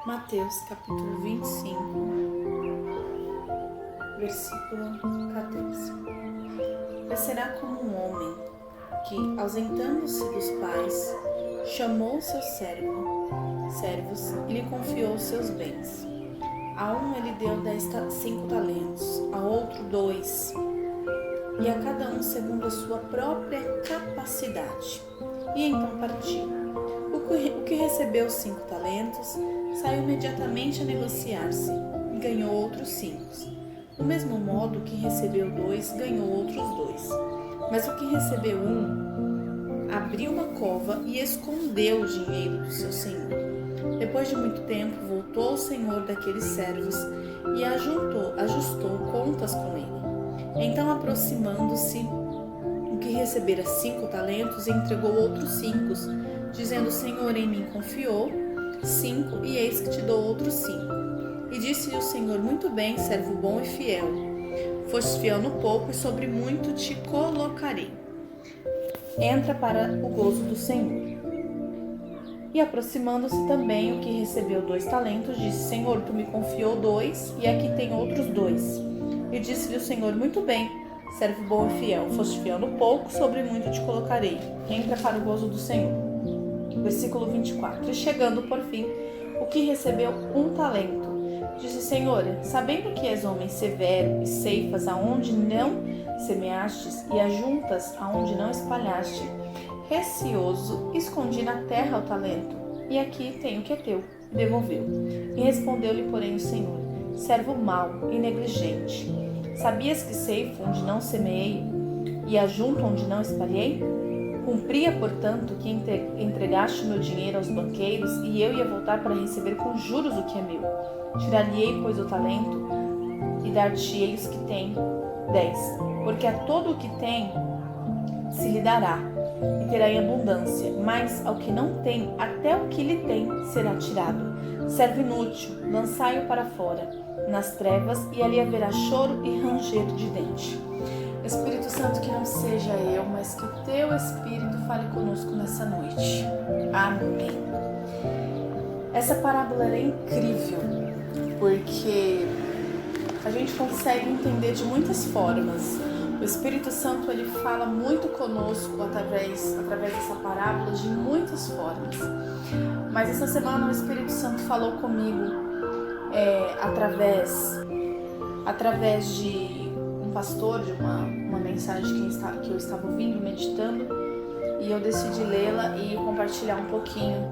Mateus capítulo 25, versículo 14. Descerá como um homem que, ausentando-se dos pais, chamou seus servos e lhe confiou seus bens. A um ele deu 5 talentos, a outro 2, e a cada um segundo a sua própria capacidade. E então partiu. O que recebeu 5 talentos saiu imediatamente a negociar-se e ganhou outros 5. Do mesmo modo, o que recebeu 2 ganhou outros 2. Mas o que recebeu 1 abriu uma cova e escondeu o dinheiro do seu senhor. Depois de muito tempo, voltou o senhor daqueles servos e ajustou contas com ele. Então, aproximando-se, o que recebera 5 talentos entregou outros 5, dizendo: Senhor, em mim confiou 5, e eis que te dou outros 5. E disse-lhe o Senhor: Muito bem, servo bom e fiel. Foste fiel no pouco, e sobre muito te colocarei. Entra para o gozo do Senhor. E aproximando-se também o que recebeu 2 talentos, disse: Senhor, tu me confiou 2, e aqui tem outros 2. E disse-lhe o Senhor: Muito bem, servo bom e fiel. Foste fiel no pouco, sobre muito te colocarei. Entra para o gozo do Senhor. Versículo 24. E chegando por fim, o que recebeu 1 talento, disse: Senhor, sabendo que és homem severo, e ceifas aonde não semeastes, e ajuntas aonde não espalhaste, receoso, escondi na terra o talento, e aqui tenho o que é teu. E devolveu. E respondeu-lhe, porém, o Senhor: servo mau e negligente, sabias que ceifo onde não semeei, e ajunto onde não espalhei? Cumpria, portanto, que entregaste meu dinheiro aos banqueiros, e eu ia voltar para receber com juros o que é meu. Tirar-lhe-ei, pois, o talento, e dar-te-ei os que têm 10. Porque a todo o que tem se lhe dará, e terá em abundância, mas ao que não tem, até o que lhe tem será tirado. Servo inútil, lançai-o para fora, nas trevas, e ali haverá choro e ranger de dente. Espírito Santo, que não seja eu, mas que o teu Espírito fale conosco nessa noite. Amém. Essa parábola é incrível, porque a gente consegue entender de muitas formas. O Espírito Santo, ele fala muito conosco através dessa parábola de muitas formas. Mas essa semana o Espírito Santo falou comigo através de pastor, de uma mensagem que eu estava ouvindo, meditando, e eu decidi lê-la e compartilhar um pouquinho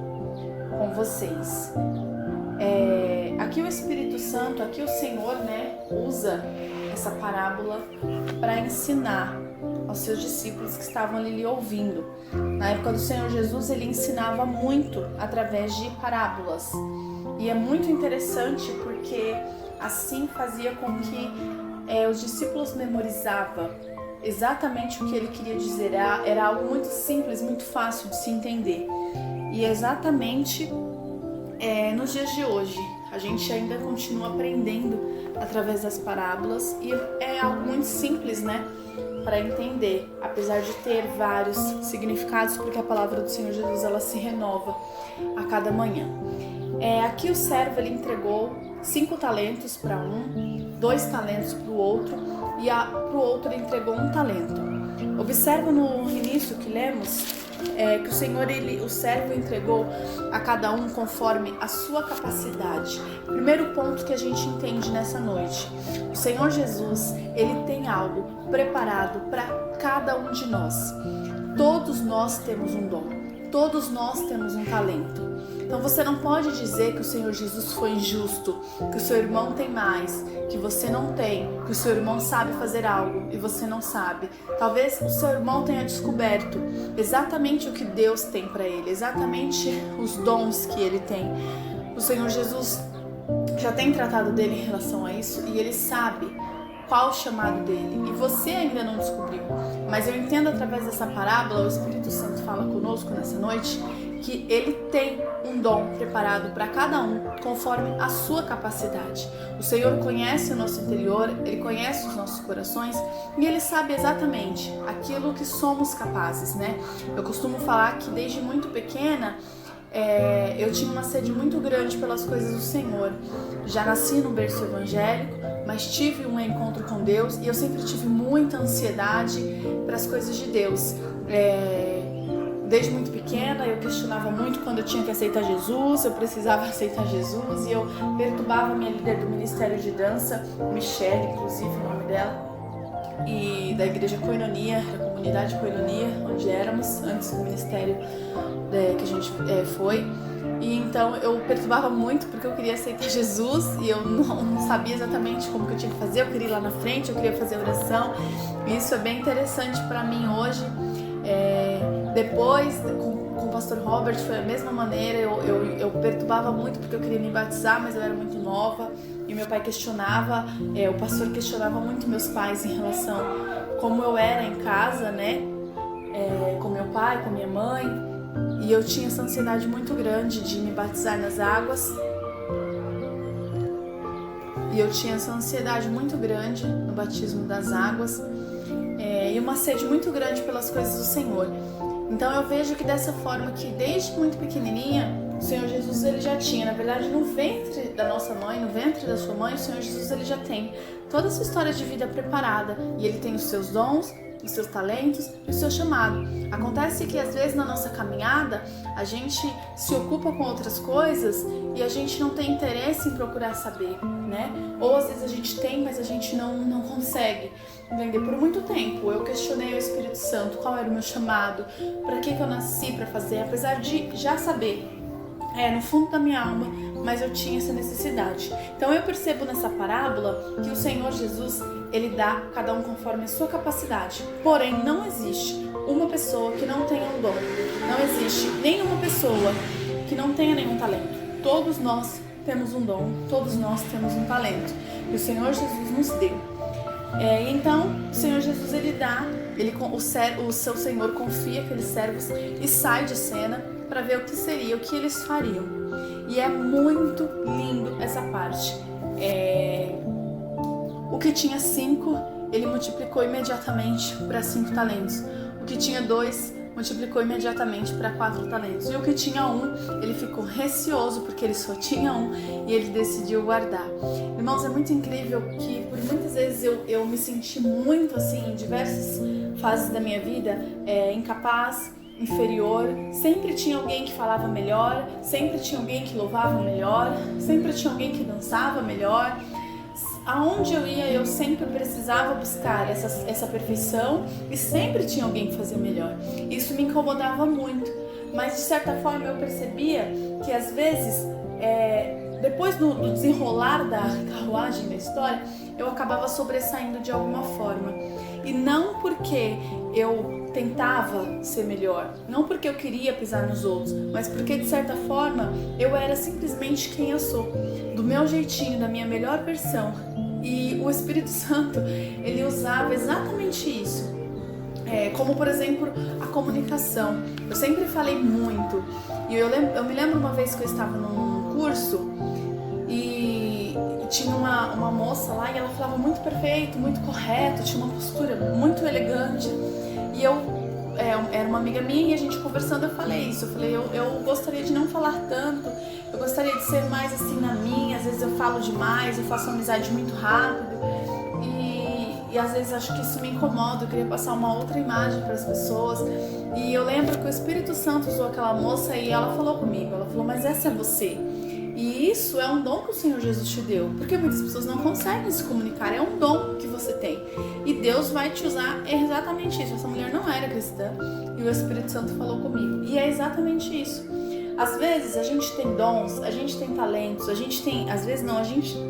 com vocês. Aqui o Espírito Santo, aqui o Senhor, usa essa parábola para ensinar aos seus discípulos que estavam ali lhe ouvindo. Na época do Senhor Jesus, ele ensinava muito através de parábolas, e é muito interessante porque assim fazia com que os discípulos memorizavam exatamente o que ele queria dizer. Era algo muito simples, muito fácil de se entender. E exatamente nos dias de hoje, a gente ainda continua aprendendo através das parábolas, e é algo muito simples, para entender, apesar de ter vários significados, porque a palavra do Senhor Jesus, ela se renova a cada manhã. Aqui o servo, ele entregou 5 talentos para um, 2 talentos para o outro, e para o outro ele entregou 1 talento. Observa no início que lemos que o Senhor, o servo entregou a cada um conforme a sua capacidade. Primeiro ponto que a gente entende nessa noite: o Senhor Jesus, ele tem algo preparado para cada um de nós. Todos nós temos um dom, todos nós temos um talento. Então você não pode dizer que o Senhor Jesus foi injusto, que o seu irmão tem mais, que você não tem, que o seu irmão sabe fazer algo e você não sabe. Talvez o seu irmão tenha descoberto exatamente o que Deus tem para ele, exatamente os dons que ele tem. O Senhor Jesus já tem tratado dele em relação a isso, e ele sabe qual o chamado dele, e você ainda não descobriu. Mas eu entendo, através dessa parábola, o Espírito Santo fala conosco nessa noite, que ele tem um dom preparado para cada um, conforme a sua capacidade. O Senhor conhece o nosso interior, ele conhece os nossos corações, e ele sabe exatamente aquilo que somos capazes, Eu costumo falar que desde muito pequena eu tinha uma sede muito grande pelas coisas do Senhor. Já nasci no berço evangélico, mas tive um encontro com Deus e eu sempre tive muita ansiedade para as coisas de Deus. Desde muito pequena eu questionava muito quando eu tinha que aceitar Jesus, eu precisava aceitar Jesus, e eu perturbava a minha líder do Ministério de Dança, Michelle, inclusive o nome dela, e da igreja Koinonia, da comunidade Koinonia, onde éramos antes do ministério que a gente foi. E então eu perturbava muito porque eu queria aceitar Jesus e eu não sabia exatamente como que eu tinha que fazer. Eu queria ir lá na frente, eu queria fazer oração, e isso é bem interessante para mim hoje. Depois, com o pastor Robert, foi a mesma maneira. Eu perturbava muito porque eu queria me batizar, mas eu era muito nova e meu pai questionava, o pastor questionava muito meus pais em relação a como eu era em casa, né? Com meu pai, com minha mãe, e eu tinha essa ansiedade muito grande de me batizar nas águas. E eu tinha essa ansiedade muito grande no batismo das águas, e uma sede muito grande pelas coisas do Senhor. Então eu vejo que dessa forma que desde muito pequenininha, o Senhor Jesus ele já tinha, na verdade no ventre da nossa mãe, no ventre da sua mãe, o Senhor Jesus ele já tem toda essa história de vida preparada, e ele tem os seus dons, os seus talentos e o seu chamado. Acontece que às vezes na nossa caminhada a gente se ocupa com outras coisas e a gente não tem interesse em procurar saber, né? Ou às vezes a gente tem, mas a gente não consegue entender. Por muito tempo eu questionei o Espírito Santo, qual era o meu chamado, para que eu nasci para fazer, apesar de já saber, no fundo da minha alma, mas eu tinha essa necessidade. Então eu percebo nessa parábola que o Senhor Jesus, ele dá a cada um conforme a sua capacidade. Porém, não existe uma pessoa que não tenha um dom. Não existe nenhuma pessoa que não tenha nenhum talento. Todos nós temos um dom, todos nós temos um talento. E o Senhor Jesus nos deu. Então, o Senhor Jesus, ele dá, o seu Senhor confia aqueles servos e sai de cena para ver o que seria, o que eles fariam. E é muito lindo essa parte. O que tinha 5, ele multiplicou imediatamente para 5 talentos. O que tinha 2, multiplicou imediatamente para 4 talentos. E o que tinha 1, ele ficou receoso porque ele só tinha 1 e ele decidiu guardar. Irmãos, é muito incrível que por muitas vezes eu me senti muito assim, em diversas fases da minha vida, incapaz, inferior. Sempre tinha alguém que falava melhor, sempre tinha alguém que louvava melhor, sempre tinha alguém que dançava melhor. Aonde eu ia, eu sempre precisava buscar essa perfeição e sempre tinha alguém que fazia melhor. Isso me incomodava muito, mas de certa forma eu percebia que às vezes, depois do desenrolar da carruagem da história, eu acabava sobressaindo de alguma forma. E não porque eu tentava ser melhor, não porque eu queria pisar nos outros, mas porque de certa forma eu era simplesmente quem eu sou, do meu jeitinho, da minha melhor versão. E o Espírito Santo, ele usava exatamente isso. Como por exemplo a comunicação. Eu sempre falei muito, e eu me lembro uma vez que eu estava num curso e tinha uma moça lá e ela falava muito perfeito, muito correto, tinha uma postura muito elegante, e era uma amiga minha e a gente conversando eu falei isso, eu gostaria de não falar tanto, eu gostaria de ser mais assim na minha, às vezes eu falo demais, eu faço amizade muito rápido e às vezes acho que isso me incomoda, eu queria passar uma outra imagem para as pessoas. E eu lembro que o Espírito Santo usou aquela moça e ela falou comigo, ela falou, mas essa é você. E isso é um dom que o Senhor Jesus te deu, porque muitas pessoas não conseguem se comunicar, é um dom que você tem. E Deus vai te usar exatamente isso. Essa mulher não era cristã e o Espírito Santo falou comigo. E é exatamente isso. Às vezes a gente tem dons, a gente tem talentos, a gente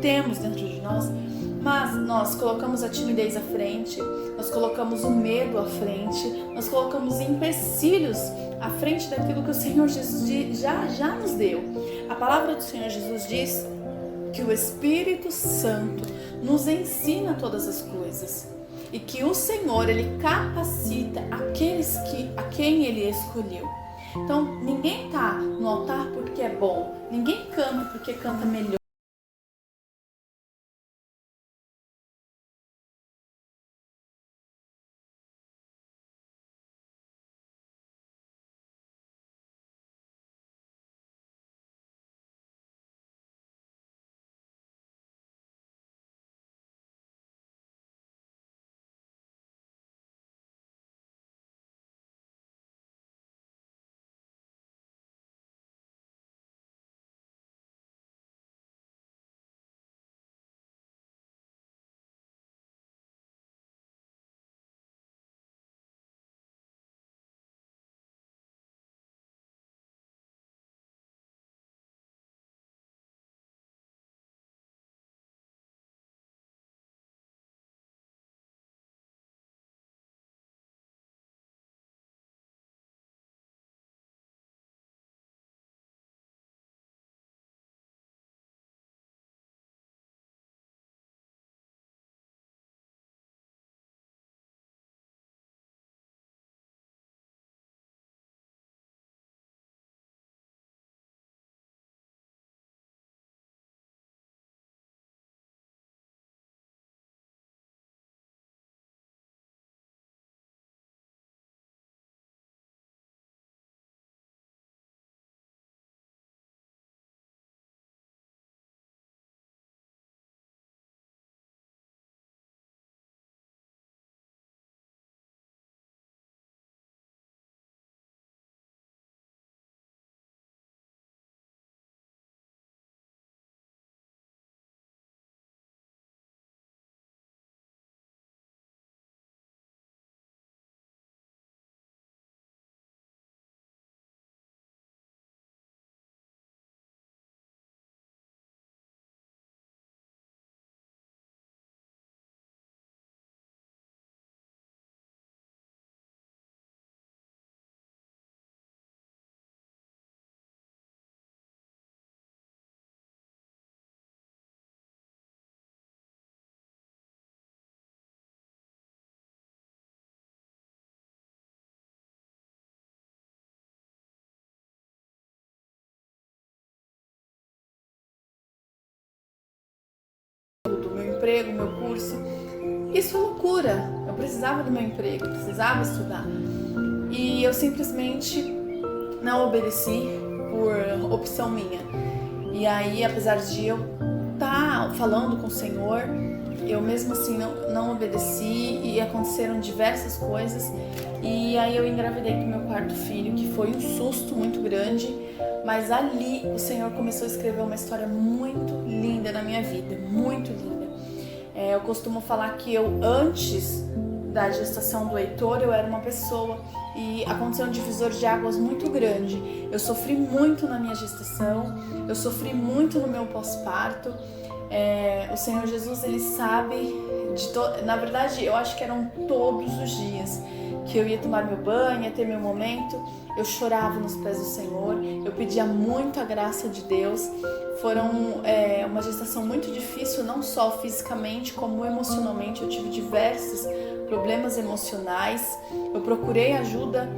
temos dentro de nós, mas nós colocamos a timidez à frente, nós colocamos o medo à frente, nós colocamos empecilhos à frente daquilo que o Senhor Jesus já nos deu. A palavra do Senhor Jesus diz que o Espírito Santo nos ensina todas as coisas e que o Senhor, ele capacita a quem ele escolheu. Então, ninguém está no altar porque é bom, ninguém canta porque canta melhor. emprego, meu curso. Isso é loucura. Eu precisava do meu emprego, precisava estudar. E eu simplesmente não obedeci por opção minha. E aí, apesar de eu estar falando com o Senhor, eu mesmo assim não obedeci e aconteceram diversas coisas. E aí eu engravidei com meu quarto filho, que foi um susto muito grande, mas ali o Senhor começou a escrever uma história muito linda na minha vida, muito linda. Eu costumo falar que eu, antes da gestação do Heitor, eu era uma pessoa e aconteceu um divisor de águas muito grande. Eu sofri muito na minha gestação, eu sofri muito no meu pós-parto. O Senhor Jesus, Ele sabe na verdade, eu acho que eram todos os dias que eu ia tomar meu banho, ia ter meu momento, eu chorava nos pés do Senhor, eu pedia muito a graça de Deus. Foram uma gestação muito difícil, não só fisicamente como emocionalmente. Eu tive diversos problemas emocionais. Eu procurei ajuda,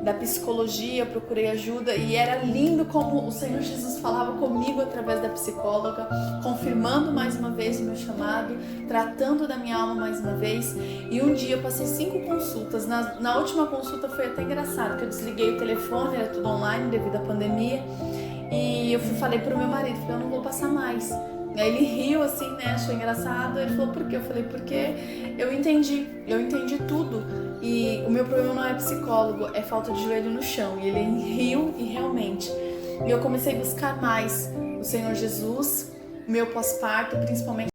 da psicologia, eu procurei ajuda e era lindo como o Senhor Jesus falava comigo através da psicóloga, confirmando mais uma vez o meu chamado, tratando da minha alma mais uma vez. E um dia eu passei 5 consultas. Na última consulta foi até engraçado, que eu desliguei o telefone, era tudo online devido à pandemia. E eu falei pro meu marido, eu não vou passar mais. Aí ele riu assim, achou engraçado. Ele falou, por quê? Eu falei, porque eu entendi tudo. E o meu problema não é psicólogo, é falta de joelho no chão. E ele riu e realmente. E eu comecei a buscar mais o Senhor Jesus, meu pós-parto, principalmente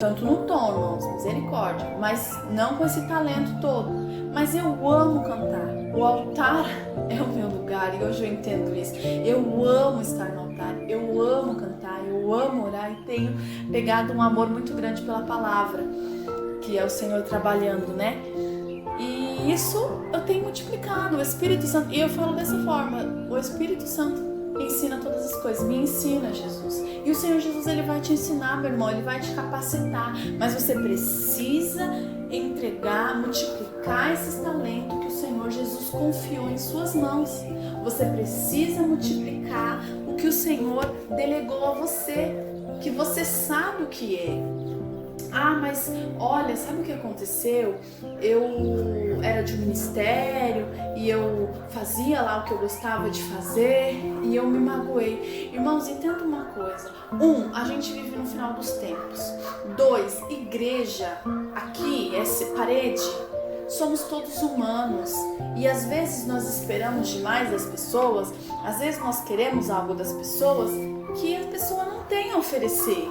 tanto no tom, irmãos, misericórdia, mas não com esse talento todo. Mas eu amo cantar. O altar é o meu lugar e hoje eu entendo isso. Eu amo estar no altar, eu amo cantar, eu amo orar e tenho pegado um amor muito grande pela palavra, que é o Senhor trabalhando, né? E isso eu tenho multiplicado. O Espírito Santo, e eu falo dessa forma, o Espírito Santo ensina todas as coisas, me ensina, Jesus. E o Senhor Jesus, ele vai te ensinar, meu irmão, ele vai te capacitar, mas você precisa entregar, multiplicar esses talentos que o Senhor Jesus confiou em suas mãos. Você precisa multiplicar o que o Senhor delegou a você, que você sabe o que é. Ah, mas olha, sabe o que aconteceu? Eu era de um ministério e eu fazia lá o que eu gostava de fazer e eu me magoei. Irmãos, entenda uma coisa. 1, a gente vive no final dos tempos. 2, igreja, aqui, essa parede, somos todos humanos e às vezes nós esperamos demais das pessoas, às vezes nós queremos algo das pessoas que a pessoa não tem a oferecer.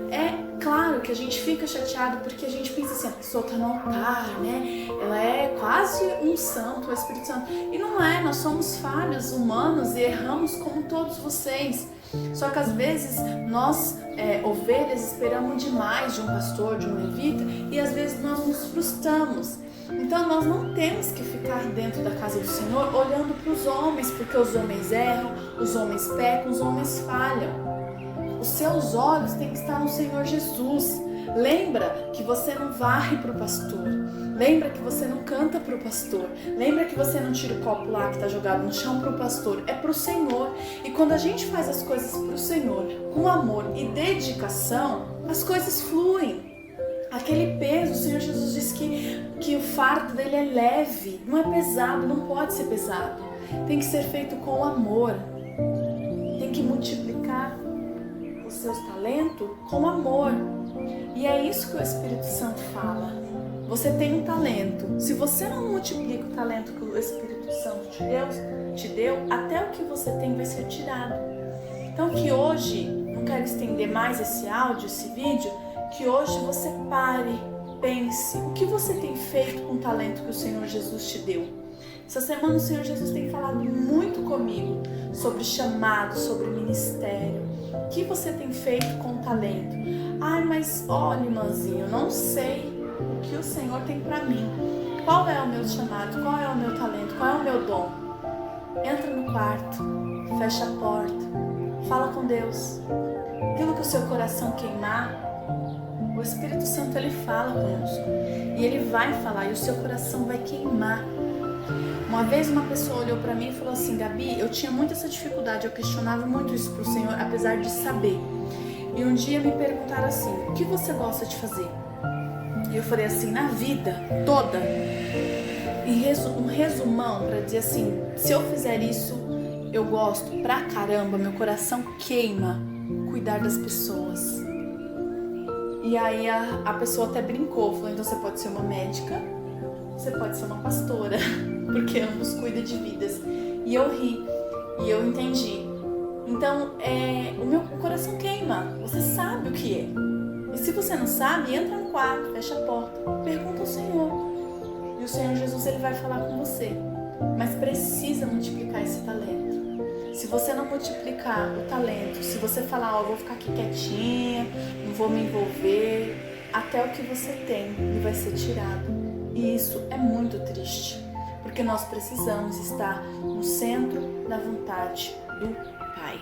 É claro que a gente fica chateado porque a gente pensa assim, a pessoa está no altar, né? Ela é quase um santo, o Espírito Santo. E não é, nós somos falhos, humanos e erramos como todos vocês. Só que às vezes nós, ovelhas, esperamos demais de um pastor, de um levita e às vezes nós nos frustramos. Então nós não temos que ficar dentro da casa do Senhor olhando para os homens, porque os homens erram, os homens pecam, os homens falham. Os seus olhos têm que estar no Senhor Jesus. Lembra que você não varre para o pastor. Lembra que você não canta para o pastor. Lembra que você não tira o copo lá que está jogado no chão para o pastor. É para o Senhor. E quando a gente faz as coisas para o Senhor com amor e dedicação, as coisas fluem. Aquele peso, o Senhor Jesus disse que o fardo dele é leve. Não é pesado, não pode ser pesado. Tem que ser feito com amor. Tem que multiplicar os seus talentos com amor. E é isso que o Espírito Santo fala. Você tem um talento. Se você não multiplica o talento que o Espírito Santo te deu, até o que você tem vai ser tirado. Então que hoje, não quero estender mais esse áudio, esse vídeo, que hoje você pare, pense, o que você tem feito com o talento que o Senhor Jesus te deu? Essa semana o Senhor Jesus tem falado muito comigo sobre chamado, sobre ministério. O que você tem feito com o talento? Ai, mas olha, irmãzinho, eu não sei o que o Senhor tem para mim. Qual é o meu chamado? Qual é o meu talento? Qual é o meu dom? Entra no quarto, fecha a porta, fala com Deus. Aquilo que o seu coração queimar, o Espírito Santo, ele fala conosco. E ele vai falar e o seu coração vai queimar. Uma vez uma pessoa olhou para mim e falou assim, Gabi, eu tinha muita essa dificuldade, eu questionava muito isso pro Senhor, apesar de saber. E um dia me perguntaram assim, o que você gosta de fazer? E eu falei assim, na vida toda, um resumão para dizer assim, se eu fizer isso, eu gosto pra caramba, meu coração queima, cuidar das pessoas. E aí a pessoa até brincou, falou, então você pode ser uma médica, você pode ser uma pastora, porque ambos cuidam de vidas. E eu ri, e eu entendi. Então, o meu coração queima, você sabe o que é. E se você não sabe, entra no quarto, fecha a porta, pergunta ao Senhor. E o Senhor Jesus, ele vai falar com você. Mas precisa multiplicar esse talento. Se você não multiplicar o talento, se você falar, vou ficar aqui quietinha, não vou me envolver, até o que você tem ele vai ser tirado. E isso é muito triste, porque nós precisamos estar no centro da vontade do Pai.